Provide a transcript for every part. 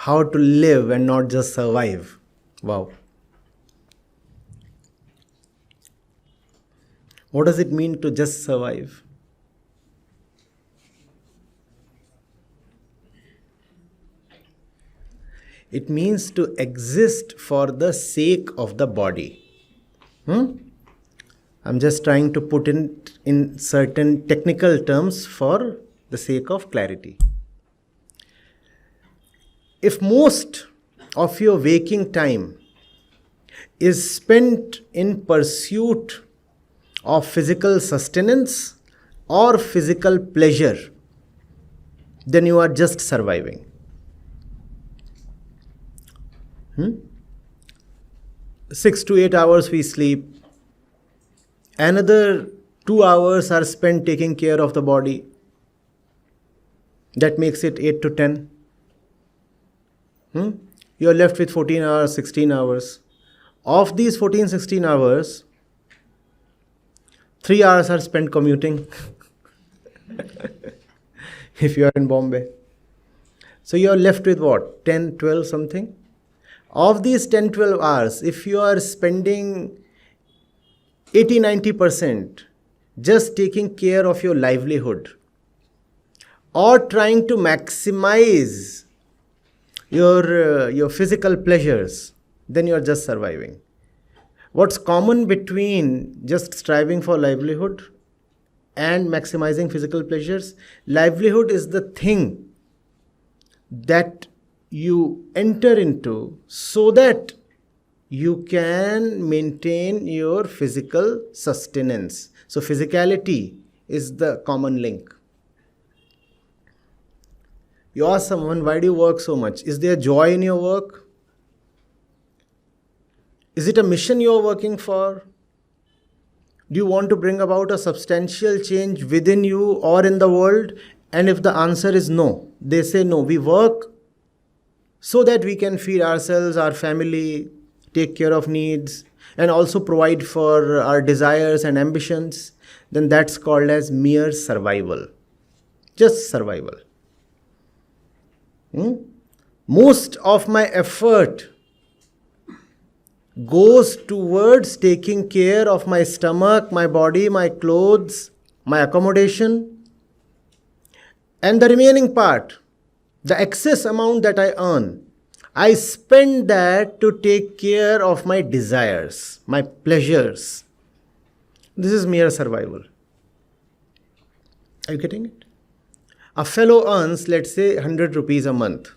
how to live and not just survive. Wow. What does it mean to just survive? It means to exist for the sake of the body. I'm just trying to put in certain technical terms for the sake of clarity. If most of your waking time is spent in pursuit of physical sustenance or physical pleasure, then you are just surviving. 6 to 8 hours we sleep. Another 2 hours are spent taking care of the body. That makes it 8 to 10. You are left with 14 hours, 16 hours. Of these 14, 16 hours, 3 hours are spent commuting. If you are in Bombay. So you are left with what? 10, 12 something? Of these 10, 12 hours, if you are spending 80, 90% just taking care of your livelihood or trying to maximize your physical pleasures, then you are just surviving. What's common between just striving for livelihood and maximizing physical pleasures? Livelihood is the thing that you enter into so that you can maintain your physical sustenance. So physicality is the common link. You ask someone, why do you work so much? Is there joy in your work? Is it a mission you are working for? Do you want to bring about a substantial change within you or in the world? And if the answer is no, they say no, we work so that we can feed ourselves, our family, take care of needs, and also provide for our desires and ambitions, then that's called as mere survival. Just survival. Most of my effort goes towards taking care of my stomach, my body, my clothes, my accommodation, and the remaining part, the excess amount that I earn, I spend that to take care of my desires, my pleasures. This is mere survival. Are you getting it? A fellow earns, let's say, 100 rupees a month.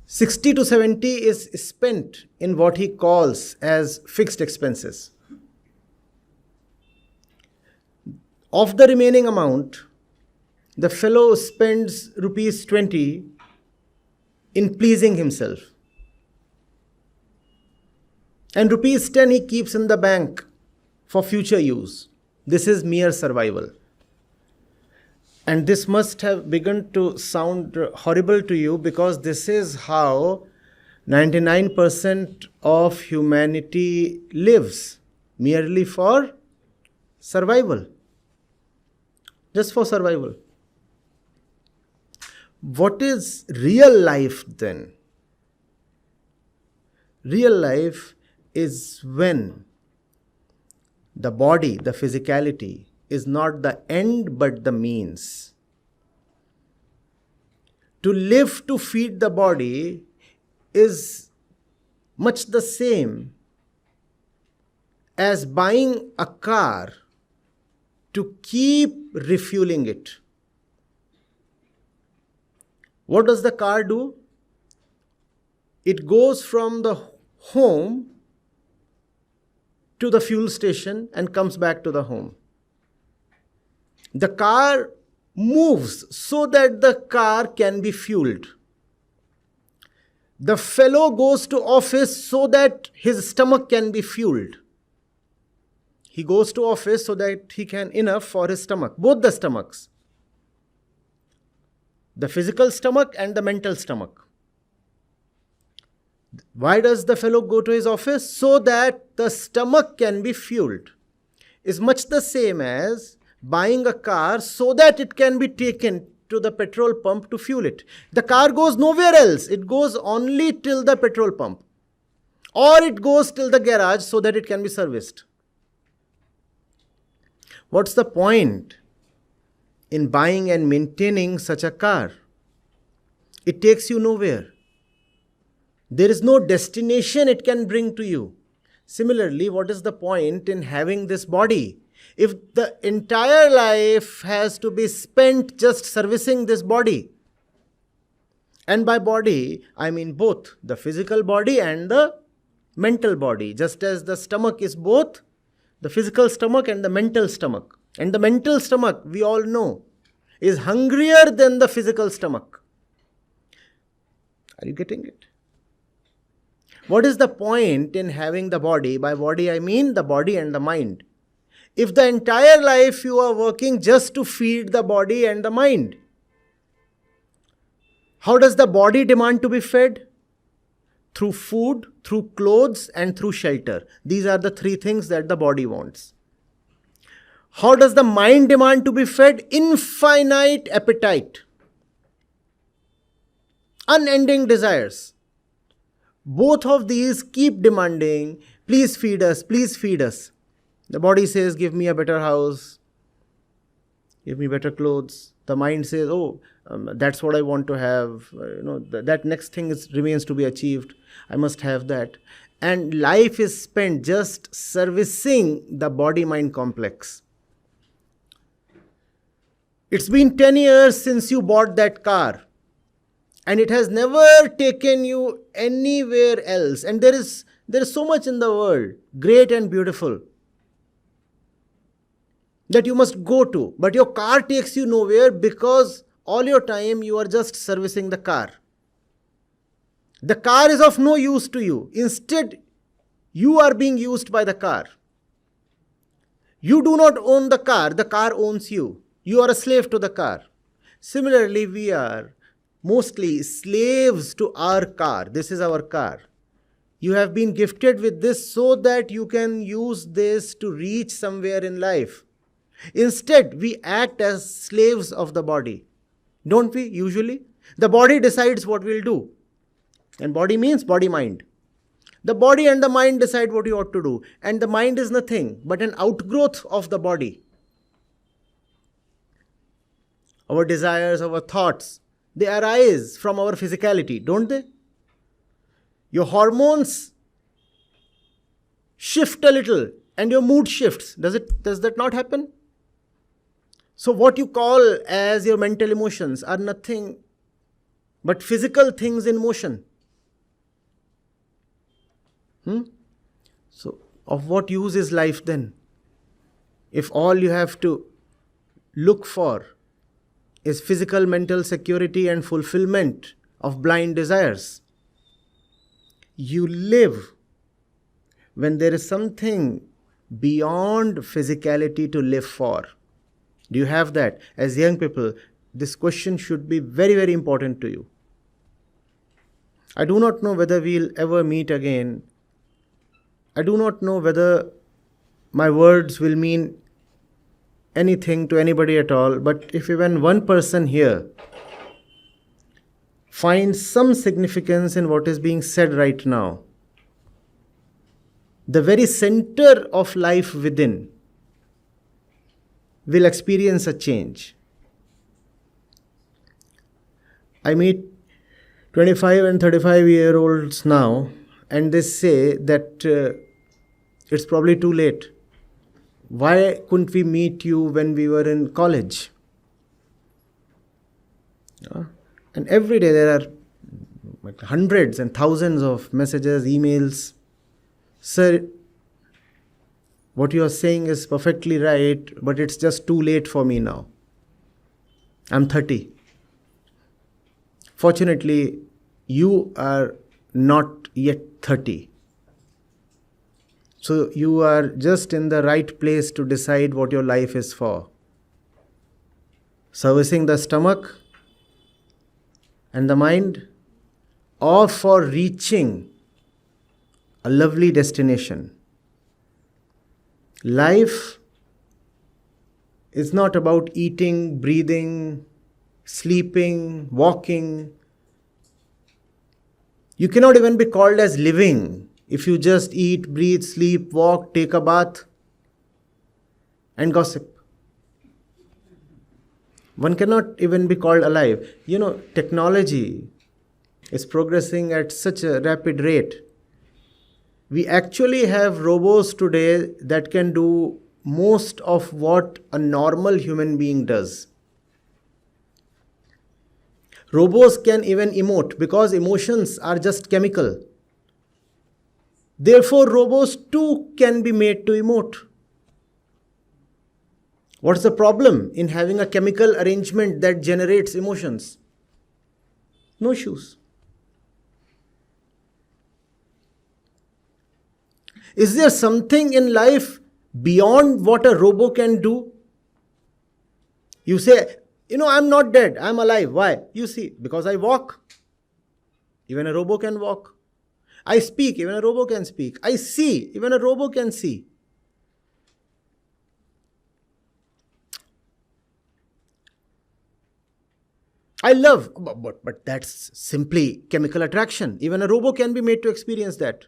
60 to 70 is spent in what he calls as fixed expenses. Of the remaining amount, the fellow spends rupees 20 in pleasing himself. And rupees 10 he keeps in the bank for future use. This is mere survival. And this must have begun to sound horrible to you because this is how 99% of humanity lives, merely for survival. Just for survival. What is real life then? Real life is when the body, the physicality, is not the end but the means. To live to feed the body is much the same as buying a car to keep refueling it. What does the car do? It goes from the home to the fuel station and comes back to the home. The car moves so that the car can be fueled. The fellow goes to office so that his stomach can be fueled. He goes to office so that he can enough for his stomach, both the stomachs. The physical stomach and the mental stomach. Why does the fellow go to his office? So that the stomach can be fueled. It's much the same as buying a car so that it can be taken to the petrol pump to fuel it. The car goes nowhere else. It goes only till the petrol pump. Or it goes till the garage so that it can be serviced. What's the point in buying and maintaining such a car? It takes you nowhere. There is no destination it can bring to you. Similarly, what is the point in having this body? If the entire life has to be spent just servicing this body, and by body, I mean both the physical body and the mental body, just as the stomach is both the physical stomach and the mental stomach. And the mental stomach, we all know, is hungrier than the physical stomach. Are you getting it? What is the point in having the body? By body, I mean the body and the mind. If the entire life you are working just to feed the body and the mind, how does the body demand to be fed? Through food, through clothes, and through shelter. These are the three things that the body wants. How does the mind demand to be fed? Infinite appetite. Unending desires. Both of these keep demanding, please feed us, please feed us. The body says, give me a better house, give me better clothes. The mind says, that's what I want to have. That next thing remains to be achieved. I must have that. And life is spent just servicing the body-mind complex. It's been 10 years since you bought that car. And it has never taken you anywhere else. And there is so much in the world, great and beautiful, that you must go to. But your car takes you nowhere because all your time you are just servicing the car. The car is of no use to you. Instead, you are being used by the car. You do not own the car owns you. You are a slave to the car. Similarly, we are mostly slaves to our car. This is our car. You have been gifted with this so that you can use this to reach somewhere in life. Instead, we act as slaves of the body. Don't we, usually? The body decides what we'll do. And body means body-mind. The body and the mind decide what you ought to do. And the mind is nothing but an outgrowth of the body. Our desires, our thoughts, they arise from our physicality, don't they? Your hormones shift a little and your mood shifts. Does that not happen? So what you call as your mental emotions are nothing but physical things in motion. So of what use is life then? If all you have to look for is physical, mental security and fulfillment of blind desires. You live when there is something beyond physicality to live for. Do you have that? As young people, this question should be very, very important to you. I do not know whether we'll ever meet again. I do not know whether my words will mean anything to anybody at all, but if even one person here finds some significance in what is being said right now, the very center of life within will experience a change. I meet 25 and 35-year-olds now, and they say that it's probably too late. Why couldn't we meet you when we were in college? And every day there are hundreds and thousands of messages, emails. Sir, what you are saying is perfectly right, but it's just too late for me now. I'm 30. Fortunately, you are not yet 30. So you are just in the right place to decide what your life is for. Servicing the stomach and the mind, or for reaching a lovely destination. Life is not about eating, breathing, sleeping, walking. You cannot even be called as living if you just eat, breathe, sleep, walk, take a bath, and gossip. One cannot even be called alive. Technology is progressing at such a rapid rate. We actually have robots today that can do most of what a normal human being does. Robots can even emote because emotions are just chemical. Therefore, robots too can be made to emote. What's the problem in having a chemical arrangement that generates emotions? No issues. Is there something in life beyond what a robot can do? You say, I'm not dead, I'm alive. Why? You see, because I walk. Even a robot can walk. I speak, even a robot can speak. I see, even a robot can see. I love, but that's simply chemical attraction. Even a robot can be made to experience that.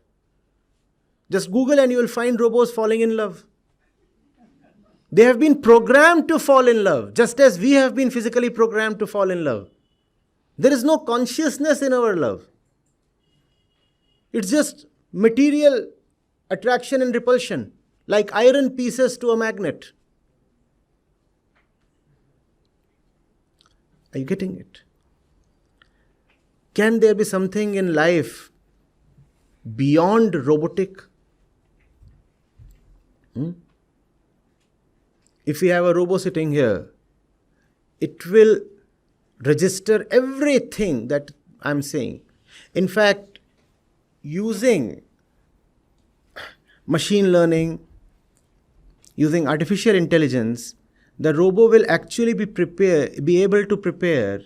Just Google and you will find robots falling in love. They have been programmed to fall in love, just as we have been physically programmed to fall in love. There is no consciousness in our love. It's just material attraction and repulsion, like iron pieces to a magnet. Are you getting it? Can there be something in life beyond robotic? If we have a robot sitting here, it will register everything that I'm saying. In fact, using machine learning, using artificial intelligence, the robot will actually be able to prepare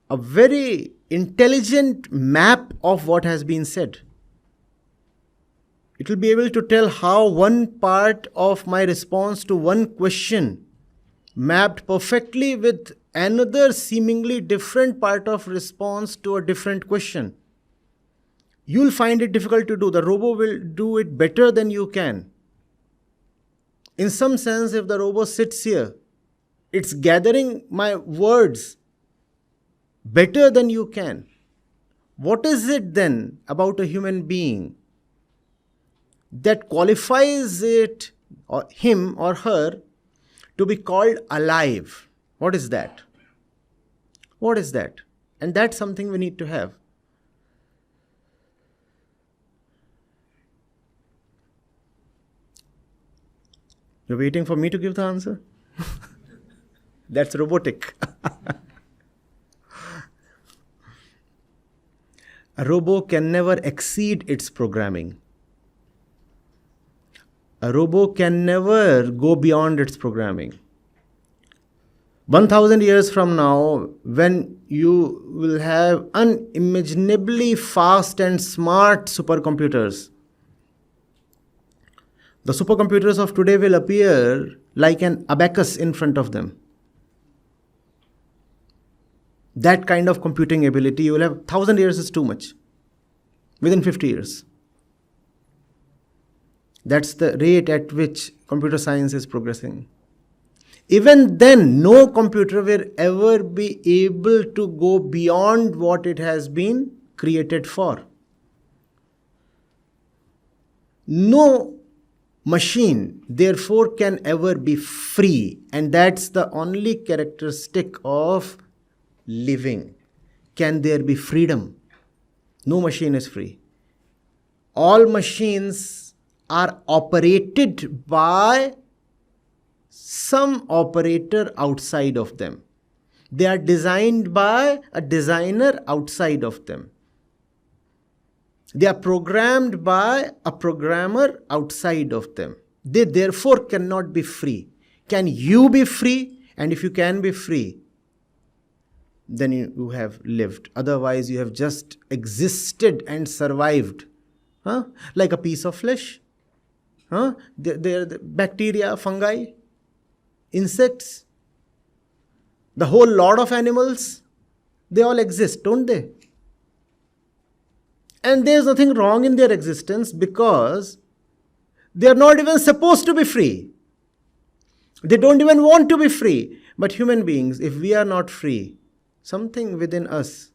a very intelligent map of what has been said. It will be able to tell how one part of my response to one question mapped perfectly with another seemingly different part of response to a different question. You'll find it difficult to do. The robot will do it better than you can. In some sense, if the robot sits here, it's gathering my words better than you can. What is it then about a human being that qualifies it, or him or her, to be called alive? What is that? What is that? And that's something we need to have. You're waiting for me to give the answer? That's robotic. A robot can never exceed its programming. A robot can never go beyond its programming. 1,000 years from now, when you will have unimaginably fast and smart supercomputers, the supercomputers of today will appear like an abacus in front of them. That kind of computing ability you will have. 1,000 years is too much. Within 50 years. That's the rate at which computer science is progressing. Even then, no computer will ever be able to go beyond what it has been created for. No machine, therefore, can ever be free. And that's the only characteristic of living. Can there be freedom? No machine is free. All machines are operated by some operator outside of them. They are designed by a designer outside of them. They are programmed by a programmer outside of them. They therefore cannot be free. Can you be free? And if you can be free, then you have lived. Otherwise, you have just existed and survived. Like a piece of flesh. The bacteria, fungi, insects. The whole lot of animals, they all exist, don't they? And there's nothing wrong in their existence because they are not even supposed to be free. They don't even want to be free. But human beings, if we are not free, something within us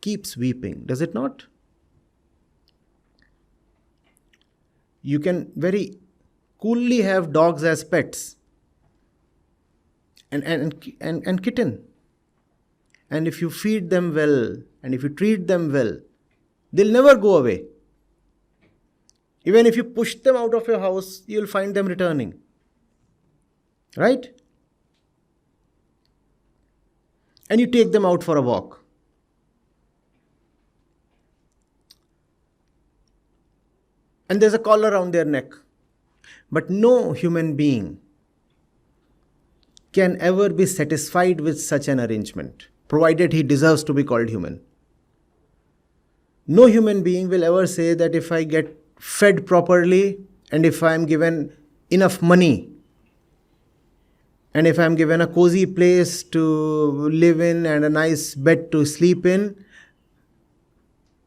keeps weeping, does it not? You can very coolly have dogs as pets and kitten. And if you feed them well and if you treat them well, they'll never go away. Even if you push them out of your house, you'll find them returning. Right? And you take them out for a walk. And there's a collar around their neck. But no human being can ever be satisfied with such an arrangement, provided he deserves to be called human. No human being will ever say that if I get fed properly and if I am given enough money and if I am given a cozy place to live in and a nice bed to sleep in,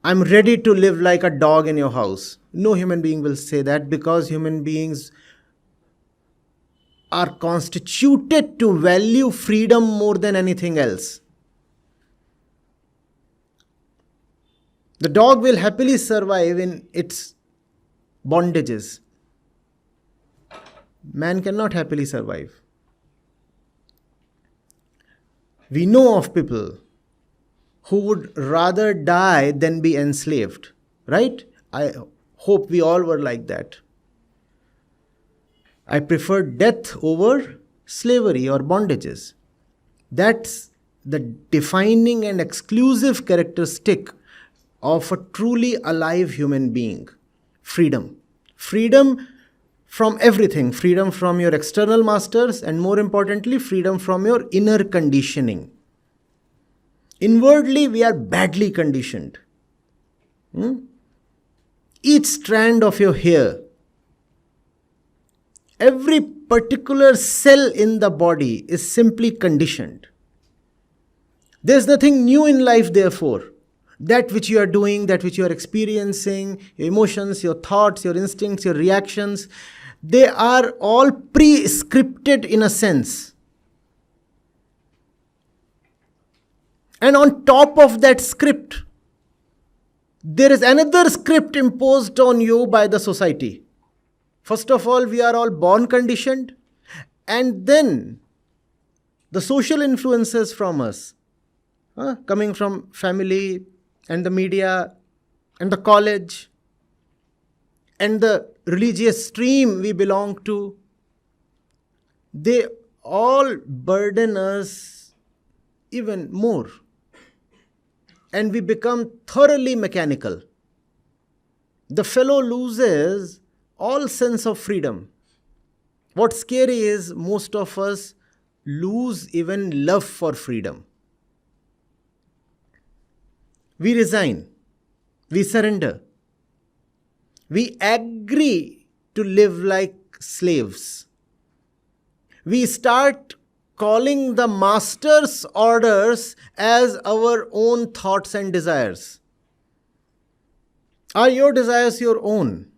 I'm ready to live like a dog in your house. No human being will say that, because human beings are constituted to value freedom more than anything else. The dog will happily survive in its bondages. Man cannot happily survive. We know of people who would rather die than be enslaved, right? I hope we all were like that. I prefer death over slavery or bondages. That's the defining and exclusive characteristic of a truly alive human being. Freedom. Freedom from everything. Freedom from your external masters, and more importantly, freedom from your inner conditioning. Inwardly, we are badly conditioned. Each strand of your hair, every particular cell in the body is simply conditioned. There's nothing new in life, therefore. That which you are doing, that which you are experiencing, your emotions, your thoughts, your instincts, your reactions, they are all pre-scripted in a sense. And on top of that script, there is another script imposed on you by the society. First of all, we are all born conditioned, and then the social influences from us, coming from family and the media and the college and the religious stream we belong to, they all burden us even more. And we become thoroughly mechanical. The fellow loses all sense of freedom. What's scary is most of us lose even love for freedom. We resign. We surrender. We agree to live like slaves. We start calling the master's orders as our own thoughts and desires. Are your desires your own?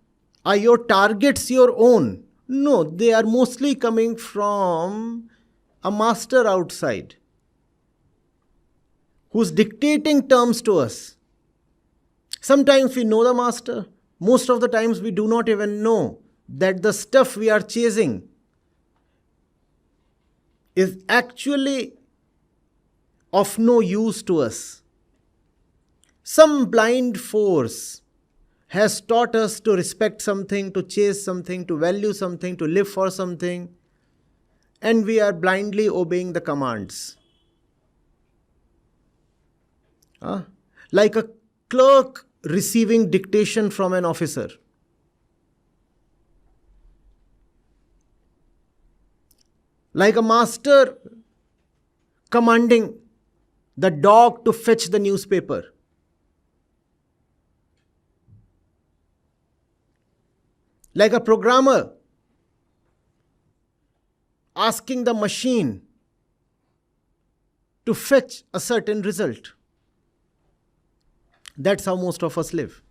Are your targets your own? No, they are mostly coming from a master outside who's dictating terms to us. Sometimes we know the master. Most of the times we do not even know that the stuff we are chasing is actually of no use to us. Some blind force has taught us to respect something, to chase something, to value something, to live for something, and we are blindly obeying the commands. Like a clerk receiving dictation from an officer. Like a master commanding the dog to fetch the newspaper. Like a programmer asking the machine to fetch a certain result. That's how most of us live.